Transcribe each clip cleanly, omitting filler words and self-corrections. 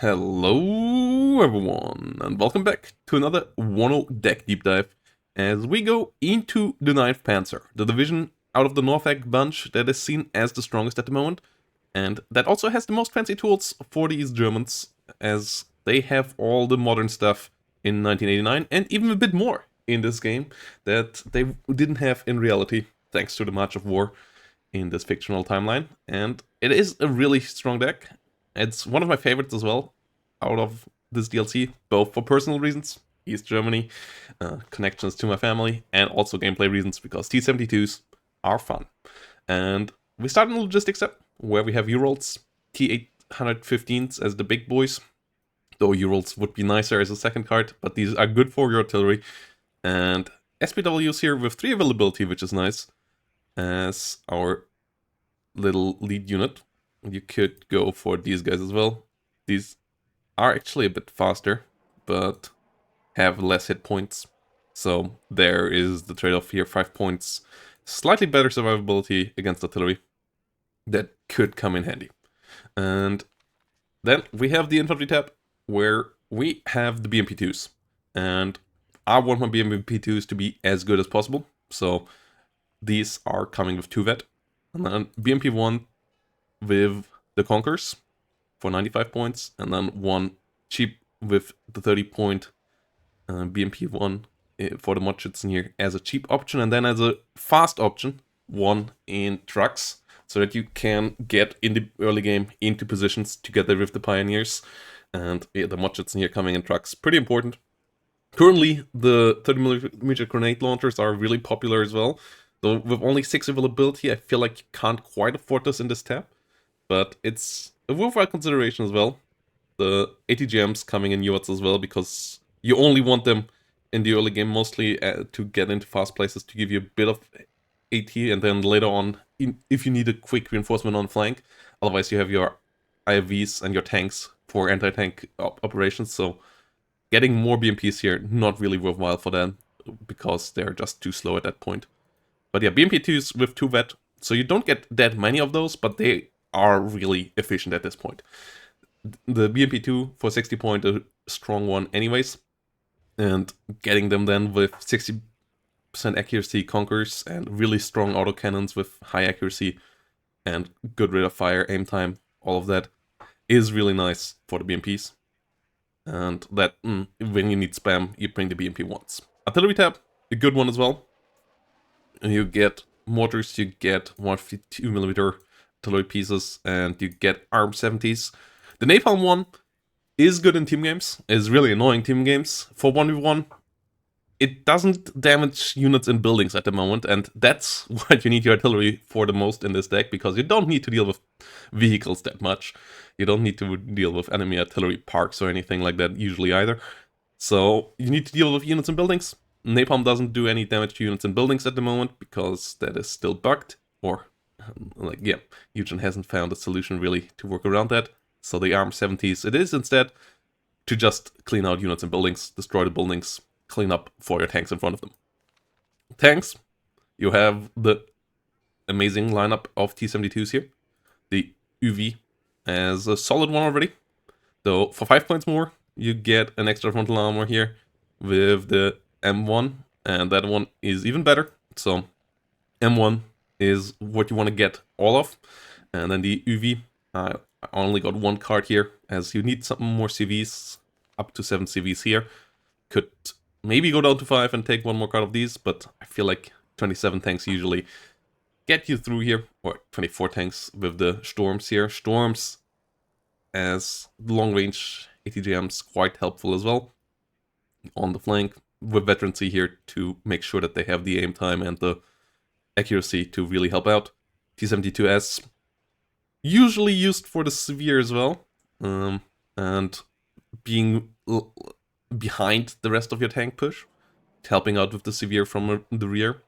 Hello everyone, and welcome back to another WARNO Deck Deep Dive as we go into the 9th Panzer, the division out of the Norfolk bunch that is seen as the strongest at the moment, and that also has the most fancy tools for the East Germans, as they have all the modern stuff in 1989 and even a bit more in this game that they didn't have in reality thanks to the March of War in this fictional timeline. And it is a really strong deck. It's one of my favorites as well out of this DLC, both for personal reasons, East Germany, connections to my family, and also gameplay reasons, because T-72s are fun. And we start in the logistics step, where we have Urals, T-815s as the big boys, though Urals would be nicer as a second card, but these are good for your artillery. And SPWs here with 3 availability, which is nice, as our little lead unit. You could go for these guys as well. These are actually a bit faster, but have less hit points. So there is the trade-off here, 5 points. Slightly better survivability against artillery. That could come in handy. And then we have the infantry tab, where we have the BMP2s. And I want my BMP2s to be as good as possible. So these are coming with 2 vet. And then BMP1 with the Conquerors for 95 points, and then 1 cheap with the 30-point BMP1 for the Modschützen here as a cheap option, and then as a fast option, 1 in trucks, so that you can get in the early game into positions together with the Pioneers. And yeah, the Modschützen here coming in trucks, pretty important. Currently, the 30mm grenade launchers are really popular as well. Though with only 6 availability, I feel like you can't quite afford this in this tab. But it's a worthwhile consideration as well. The ATGMs coming in UATs as well, because you only want them in the early game mostly to get into fast places to give you a bit of AT, and then later on, if you need a quick reinforcement on flank. Otherwise, you have your IFVs and your tanks for anti-tank operations, so getting more BMPs here, not really worthwhile for them, because they're just too slow at that point. But yeah, BMP2s with 2 vet, so you don't get that many of those, but they are really efficient at this point. The BMP2 for 60 point, a strong one anyways, and getting them then with 60% accuracy Conquerors and really strong autocannons with high accuracy and good rate of fire, aim time, all of that is really nice for the BMPs. And that, when you need spam, you bring the BMP1s. Artillery tab, a good one as well. You get mortars, you get 152mm artillery pieces, and you get ARM-70s. The Napalm one is good in team games, is really annoying team games. For 1v1, it doesn't damage units in buildings at the moment, and that's what you need your artillery for the most in this deck, because you don't need to deal with vehicles that much. You don't need to deal with enemy artillery parks or anything like that usually either. So you need to deal with units in buildings. Napalm doesn't do any damage to units in buildings at the moment, because that is still bugged, or Eugen hasn't found a solution really to work around that. So the ARM-70s, it is instead to just clean out units in buildings, destroy the buildings, clean up for your tanks in front of them. Tanks, you have the amazing lineup of T-72s here. The UV as a solid one already. Though for 5 points more, you get an extra frontal armor here with the M1, and that one is even better. So M1 is what you want to get all of. And then the UV, I only got 1 card here, as you need some more CVs, up to 7 CVs here. Could maybe go down to 5 and take 1 more card of these, but I feel like 27 tanks usually get you through here, or 24 tanks with the Storms here. Storms as long-range ATGMs, quite helpful as well on the flank, with veterancy here to make sure that they have the aim time and the accuracy to really help out. T-72S, usually used for the severe as well, and being behind the rest of your tank push, helping out with the severe from the rear.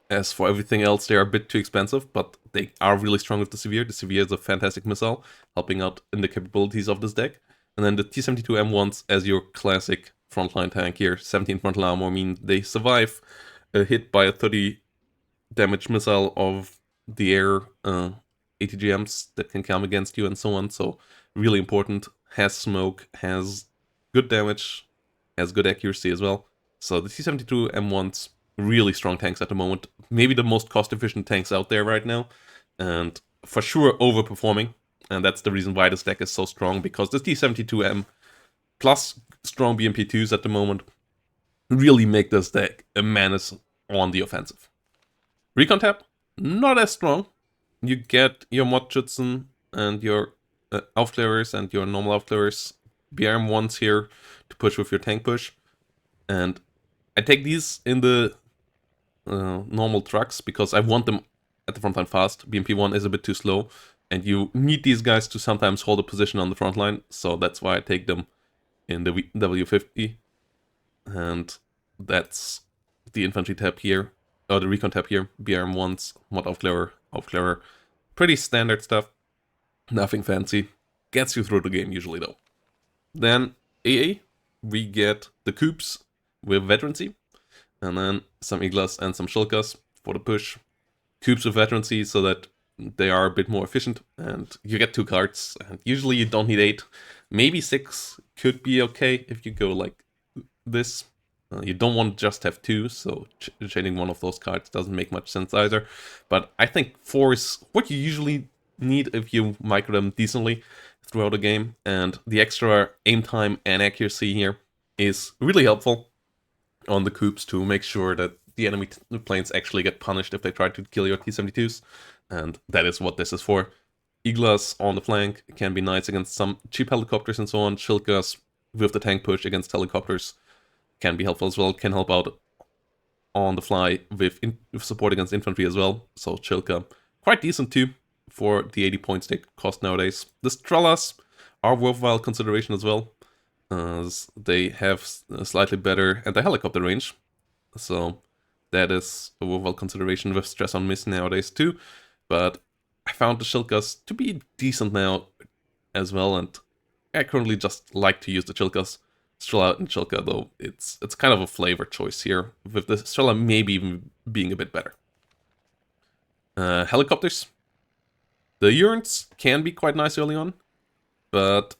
As for everything else, they are a bit too expensive, but they are really strong with the severe. The severe is a fantastic missile, helping out in the capabilities of this deck. And then the T-72 M1s as your classic frontline tank here. 17 frontal armor mean they survive a hit by a 30 damage missile of the air ATGMs that can come against you and so on. So really important has smoke, has good damage, has good accuracy as well. So the T-72 M1's really strong tanks at the moment. Maybe the most cost-efficient tanks out there right now. And for sure overperforming. And that's the reason why this deck is so strong, because the T-72M plus strong BMP-2s at the moment really make this deck a menace on the offensive. Recon tab, not as strong. You get your Mod Schützen and your Aufklärers and your normal Aufklärers BRM1s here to push with your tank push. And I take these in the normal trucks because I want them at the front line fast. BMP1 is a bit too slow, and you need these guys to sometimes hold a position on the front line, so that's why I take them in the W50. And that's the Infantry tab here, or the Recon tab here. BRM1s, Mod Aufklärer, Aufklärer. Pretty standard stuff. Nothing fancy. Gets you through the game usually though. Then AA, we get the Coops with Veterancy. And then some Iglas and some Shilkas for the push. Coops with Veterancy so that they are a bit more efficient. And you get 2 cards. And usually you don't need 8. Maybe 6 could be okay if you go like this. You don't want to just have 2, so chaining one of those cards doesn't make much sense either. But I think 4 is what you usually need if you micro them decently throughout the game. And the extra aim time and accuracy here is really helpful on the Coops to make sure that the enemy planes actually get punished if they try to kill your T-72s. And that is what this is for. Iglas on the flank can be nice against some cheap helicopters and so on. Shilkas with the tank push against helicopters can be helpful as well, can help out on the fly with support against infantry as well. So Chilka, quite decent too for the 80 points they cost nowadays. The Strellas are worthwhile consideration as well, as they have slightly better anti-helicopter range. So that is a worthwhile consideration with stress on miss nowadays too. But I found the Chilkas to be decent now as well, and I currently just like to use the Chilkas. Strela and Chilka, though, it's kind of a flavor choice here, with the Strela maybe even being a bit better. Helicopters. The Urns can be quite nice early on, but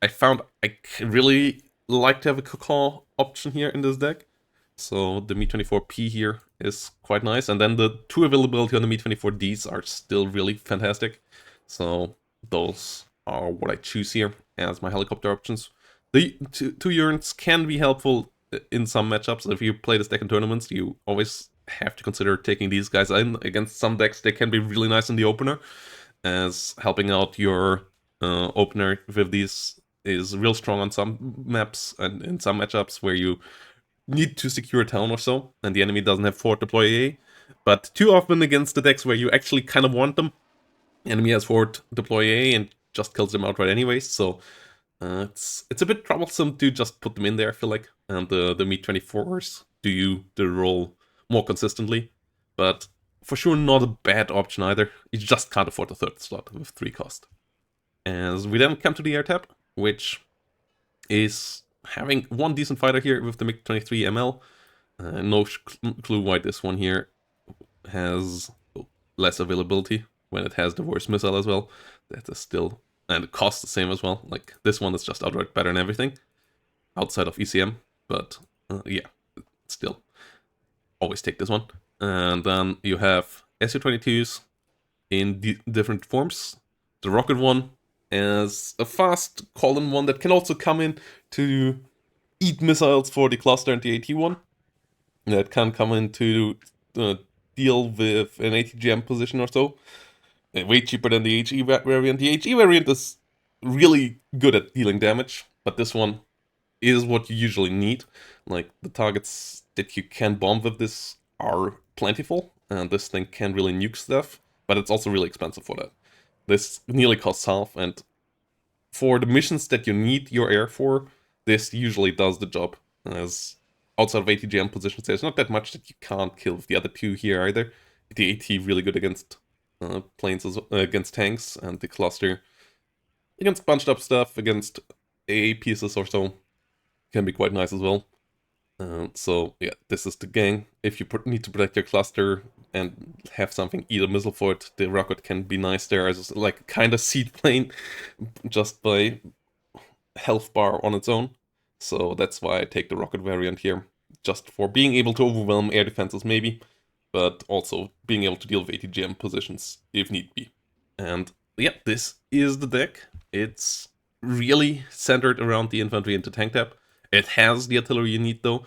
I found I really like to have a Cocon option here in this deck. So the Mi-24P here is quite nice, and then the 2 availability on the Mi-24Ds are still really fantastic. So those are what I choose here as my helicopter options. The 2 Urns can be helpful in some matchups. If you play this deck in tournaments, you always have to consider taking these guys in. Against some decks, they can be really nice in the opener, as helping out your opener with these is real strong on some maps and in some matchups where you need to secure a town or so, and the enemy doesn't have fort deploy AA. But too often against the decks where you actually kind of want them, enemy has fort deploy AA and just kills them outright anyways, so it's a bit troublesome to just put them in there, I feel like. And the Mi-24s do the role more consistently, but for sure not a bad option either. You just can't afford the 3rd slot with 3 cost. As we then come to the air tab, which is having one decent fighter here with the MiG-23 ML. No clue why this one here has less availability when it has the worst missile as well. That is still... and it costs the same as well. Like, this one is just outright better than everything outside of ECM. But, yeah, still. Always take this one. And then you have Su-22s in different forms. The rocket one is a fast call-in one that can also come in to eat missiles for the cluster and the AT one. That can come in to deal with an ATGM position or so. Way cheaper than the HE variant. The HE variant is really good at dealing damage, but this one is what you usually need. Like, the targets that you can bomb with this are plentiful, and this thing can really nuke stuff, but it's also really expensive for that. This nearly costs half, and for the missions that you need your air for, this usually does the job. As outside of ATGM positions, there's not that much that you can't kill with the other 2 here either. The AT really good against planes against tanks, and the cluster against bunched up stuff, against AA pieces or so, can be quite nice as well. So yeah, this is the gang. If you need to protect your cluster and have something eat a missile for it, the rocket can be nice there as like kind of seed plane, just by health bar on its own. So that's why I take the rocket variant here, just for being able to overwhelm air defenses maybe, but also being able to deal with ATGM positions if need be. And yeah, this is the deck. It's really centered around the infantry and the tank tab. It has the artillery you need though.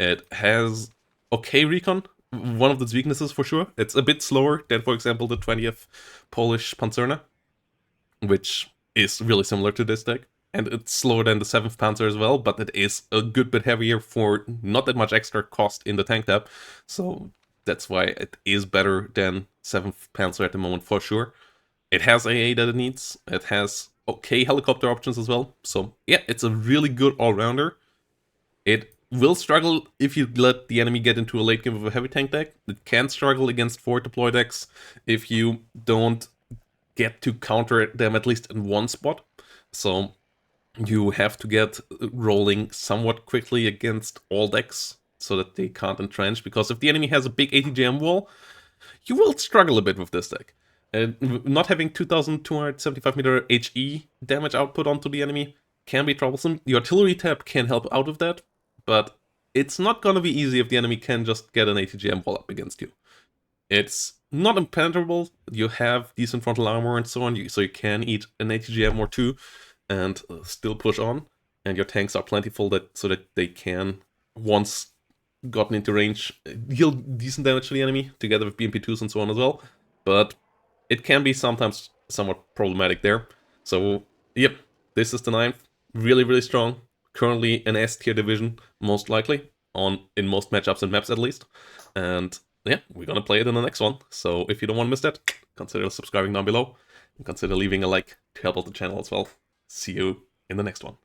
It has okay recon, one of its weaknesses for sure. It's a bit slower than, for example, the 20th Polish Panzerna, which is really similar to this deck. And it's slower than the 7th Panzer as well, but it is a good bit heavier for not that much extra cost in the tank tab. So that's why it is better than 7th Panzer at the moment for sure. It has AA that it needs. It has okay helicopter options as well. So yeah, it's a really good all-rounder. It will struggle if you let the enemy get into a late game with a heavy tank deck. It can struggle against forward deploy decks if you don't get to counter them at least in one spot. So you have to get rolling somewhat quickly against all decks so that they can't entrench, because if the enemy has a big ATGM wall, you will struggle a bit with this deck. And not having 2275 meter HE damage output onto the enemy can be troublesome. The artillery tab can help out with that, but it's not gonna be easy if the enemy can just get an ATGM wall up against you. It's not impenetrable. You have decent frontal armor and so on, so you can eat an ATGM or two and still push on. And your tanks are plentiful so that they can, once gotten into range, deal decent damage to the enemy, together with BMP2s and so on as well. But it can be sometimes somewhat problematic there. So, yep, this is the 9th. Really, really strong. Currently an S tier division, most likely, in most matchups and maps at least. And yeah, we're gonna play it in the next one. So if you don't want to miss that, consider subscribing down below. And consider leaving a like to help out the channel as well. See you in the next one.